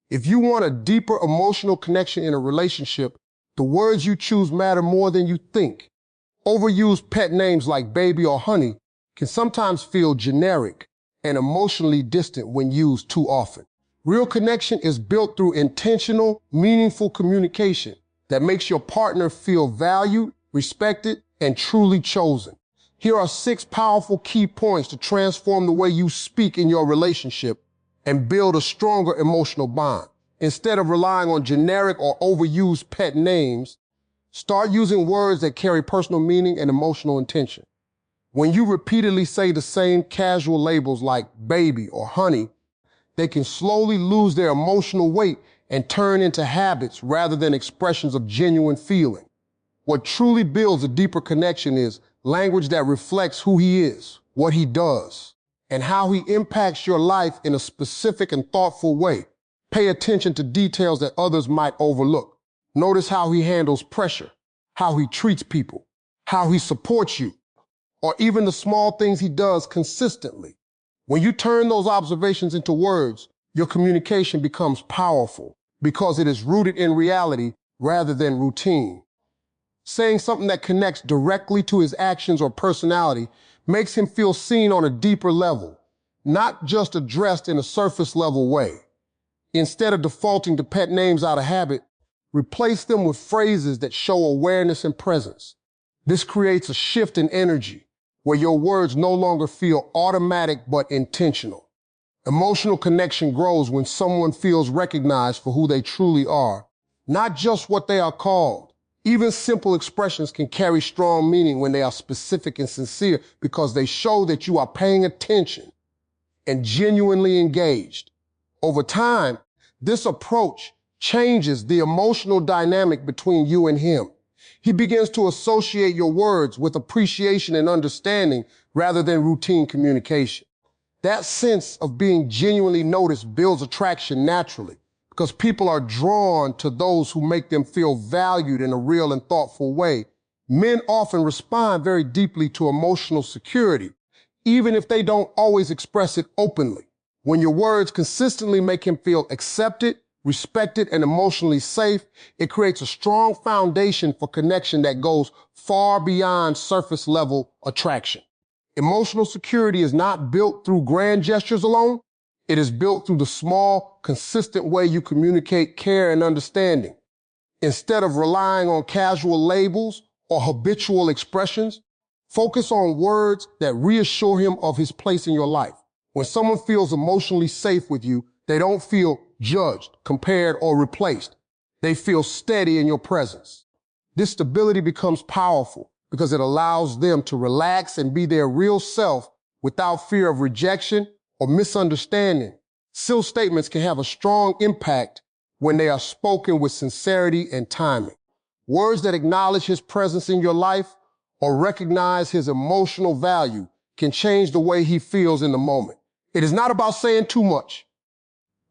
If you want a deeper emotional connection in a relationship, the words you choose matter more than you think. Overused pet names like baby or honey can sometimes feel generic and emotionally distant when used too often. Real connection is built through intentional, meaningful communication that makes your partner feel valued, respected, and truly chosen. Here are 6 powerful key points to transform the way you speak in your relationship and build a stronger emotional bond. Instead of relying on generic or overused pet names, start using words that carry personal meaning and emotional intention. When you repeatedly say the same casual labels like baby or honey, they can slowly lose their emotional weight and turn into habits rather than expressions of genuine feeling. What truly builds a deeper connection is language that reflects who he is, what he does, and how he impacts your life in a specific and thoughtful way. Pay attention to details that others might overlook. Notice how he handles pressure, how he treats people, how he supports you, or even the small things he does consistently. When you turn those observations into words, your communication becomes powerful because it is rooted in reality rather than routine. Saying something that connects directly to his actions or personality makes him feel seen on a deeper level, not just addressed in a surface level way. Instead of defaulting to pet names out of habit, replace them with phrases that show awareness and presence. This creates a shift in energy where your words no longer feel automatic but intentional. Emotional connection grows when someone feels recognized for who they truly are, not just what they are called. Even simple expressions can carry strong meaning when they are specific and sincere because they show that you are paying attention and genuinely engaged. Over time, this approach changes the emotional dynamic between you and him. He begins to associate your words with appreciation and understanding rather than routine communication. That sense of being genuinely noticed builds attraction naturally because people are drawn to those who make them feel valued in a real and thoughtful way. Men often respond very deeply to emotional security, even if they don't always express it openly. When your words consistently make him feel accepted, respected, and emotionally safe, it creates a strong foundation for connection that goes far beyond surface level attraction. Emotional security is not built through grand gestures alone. It is built through the small, consistent way you communicate care and understanding. Instead of relying on casual labels or habitual expressions, focus on words that reassure him of his place in your life. When someone feels emotionally safe with you, they don't feel judged, compared, or replaced. They feel steady in your presence. This stability becomes powerful because it allows them to relax and be their real self without fear of rejection or misunderstanding. Still statements can have a strong impact when they are spoken with sincerity and timing. Words that acknowledge his presence in your life or recognize his emotional value can change the way he feels in the moment. It is not about saying too much,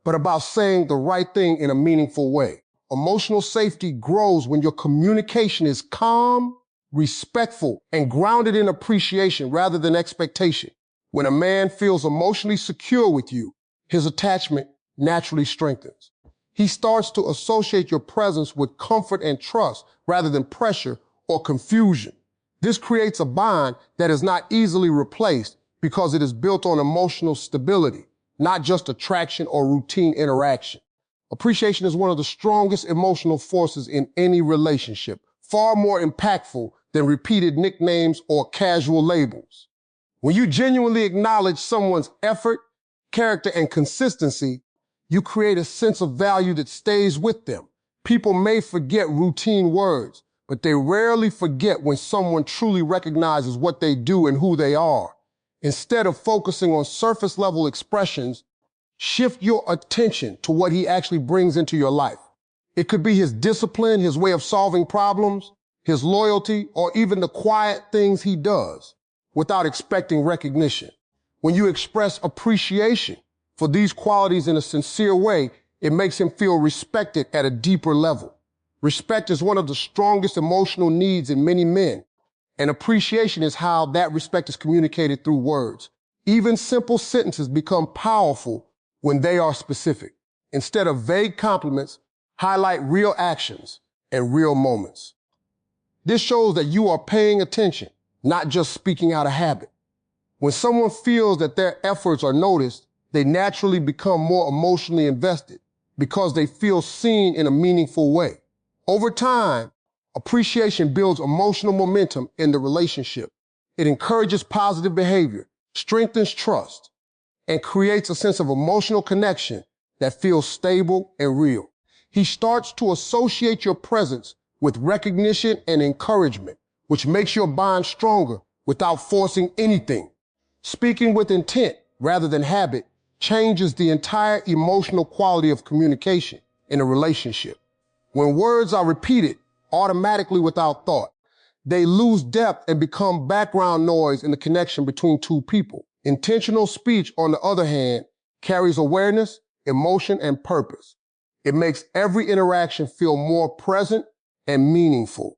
but about saying the right thing in a meaningful way. Emotional safety grows when your communication is calm, respectful, and grounded in appreciation rather than expectation. When a man feels emotionally secure with you, his attachment naturally strengthens. He starts to associate your presence with comfort and trust rather than pressure or confusion. This creates a bond that is not easily replaced because it is built on emotional stability, not just attraction or routine interaction. Appreciation is one of the strongest emotional forces in any relationship, far more impactful than repeated nicknames or casual labels. When you genuinely acknowledge someone's effort, character, and consistency, you create a sense of value that stays with them. People may forget routine words, but they rarely forget when someone truly recognizes what they do and who they are. Instead of focusing on surface-level expressions, shift your attention to what he actually brings into your life. It could be his discipline, his way of solving problems, his loyalty, or even the quiet things he does without expecting recognition. When you express appreciation for these qualities in a sincere way, it makes him feel respected at a deeper level. Respect is one of the strongest emotional needs in many men, and appreciation is how that respect is communicated through words. Even simple sentences become powerful when they are specific. Instead of vague compliments, highlight real actions and real moments. This shows that you are paying attention, not just speaking out of habit. When someone feels that their efforts are noticed, they naturally become more emotionally invested because they feel seen in a meaningful way. Over time, appreciation builds emotional momentum in the relationship. It encourages positive behavior, strengthens trust, and creates a sense of emotional connection that feels stable and real. He starts to associate your presence with recognition and encouragement, which makes your bond stronger without forcing anything. Speaking with intent rather than habit changes the entire emotional quality of communication in a relationship. When words are repeated automatically without thought, they lose depth and become background noise in the connection between two people. Intentional speech, on the other hand, carries awareness, emotion, and purpose. It makes every interaction feel more present and meaningful.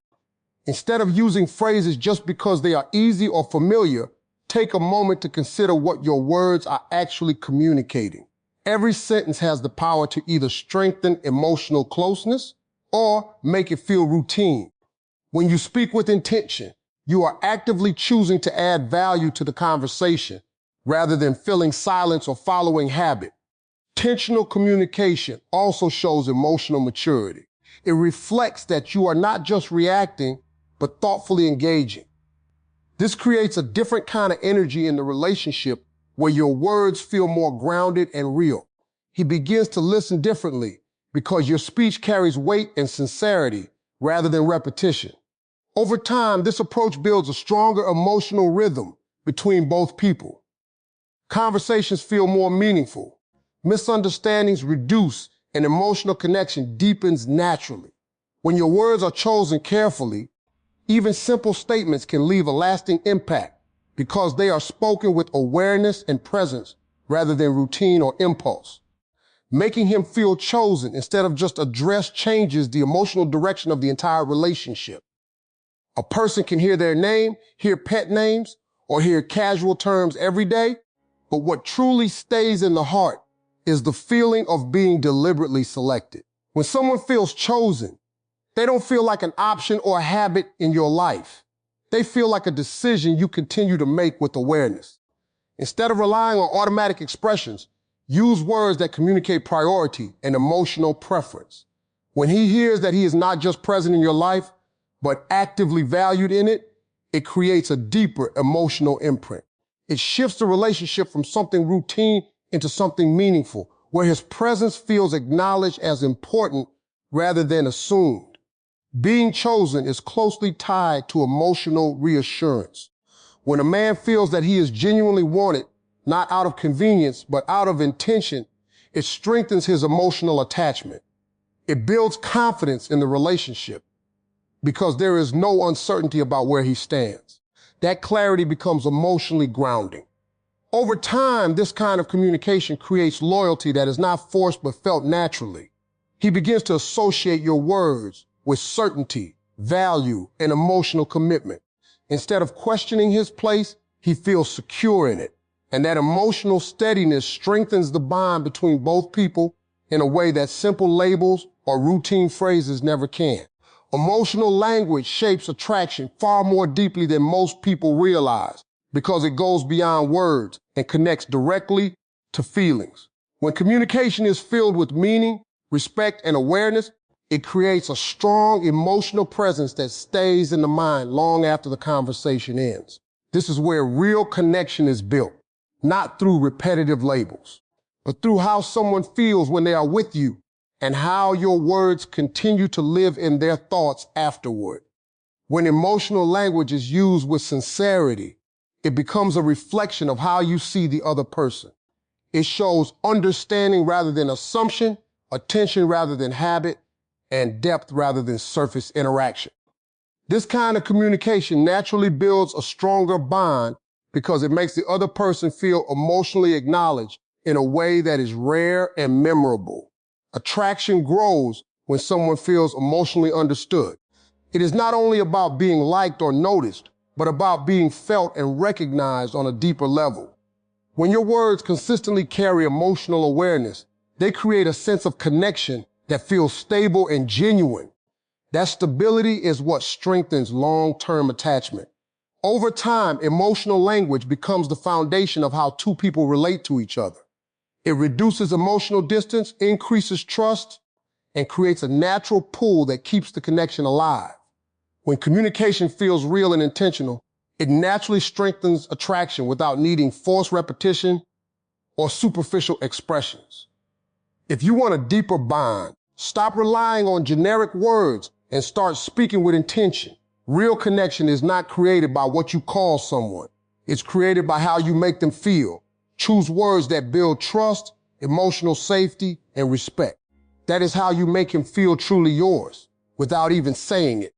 Instead of using phrases just because they are easy or familiar, take a moment to consider what your words are actually communicating. Every sentence has the power to either strengthen emotional closeness or make it feel routine. When you speak with intention, you are actively choosing to add value to the conversation rather than filling silence or following habit. Intentional communication also shows emotional maturity. It reflects that you are not just reacting, but thoughtfully engaging. This creates a different kind of energy in the relationship where your words feel more grounded and real. He begins to listen differently because your speech carries weight and sincerity rather than repetition. Over time, this approach builds a stronger emotional rhythm between both people. Conversations feel more meaningful. Misunderstandings reduce and emotional connection deepens naturally. When your words are chosen carefully, even simple statements can leave a lasting impact because they are spoken with awareness and presence rather than routine or impulse. Making him feel chosen instead of just addressed changes the emotional direction of the entire relationship. A person can hear their name, hear pet names, or hear casual terms every day, but what truly stays in the heart is the feeling of being deliberately selected. When someone feels chosen, they don't feel like an option or a habit in your life. They feel like a decision you continue to make with awareness. Instead of relying on automatic expressions, use words that communicate priority and emotional preference. When he hears that he is not just present in your life, but actively valued in it, it creates a deeper emotional imprint. It shifts the relationship from something routine into something meaningful, where his presence feels acknowledged as important rather than assumed. Being chosen is closely tied to emotional reassurance. When a man feels that he is genuinely wanted, not out of convenience, but out of intention, it strengthens his emotional attachment. It builds confidence in the relationship because there is no uncertainty about where he stands. That clarity becomes emotionally grounding. Over time, this kind of communication creates loyalty that is not forced but felt naturally. He begins to associate your words with certainty, value, and emotional commitment. Instead of questioning his place, he feels secure in it. And that emotional steadiness strengthens the bond between both people in a way that simple labels or routine phrases never can. Emotional language shapes attraction far more deeply than most people realize because it goes beyond words and connects directly to feelings. When communication is filled with meaning, respect, and awareness, it creates a strong emotional presence that stays in the mind long after the conversation ends. This is where real connection is built, not through repetitive labels, but through how someone feels when they are with you and how your words continue to live in their thoughts afterward. When emotional language is used with sincerity, it becomes a reflection of how you see the other person. It shows understanding rather than assumption, attention rather than habit, and depth rather than surface interaction. This kind of communication naturally builds a stronger bond because it makes the other person feel emotionally acknowledged in a way that is rare and memorable. Attraction grows when someone feels emotionally understood. It is not only about being liked or noticed, but about being felt and recognized on a deeper level. When your words consistently carry emotional awareness, They create a sense of connection that feels stable and genuine. That stability is what strengthens long-term attachment. Over time, emotional language becomes the foundation of how two people relate to each other. It reduces emotional distance, increases trust, and creates a natural pull that keeps the connection alive. When communication feels real and intentional, it naturally strengthens attraction without needing forced repetition or superficial expressions. If you want a deeper bond, stop relying on generic words and start speaking with intention. Real connection is not created by what you call someone. It's created by how you make them feel. Choose words that build trust, emotional safety, and respect. That is how you make him feel truly yours, without even saying it.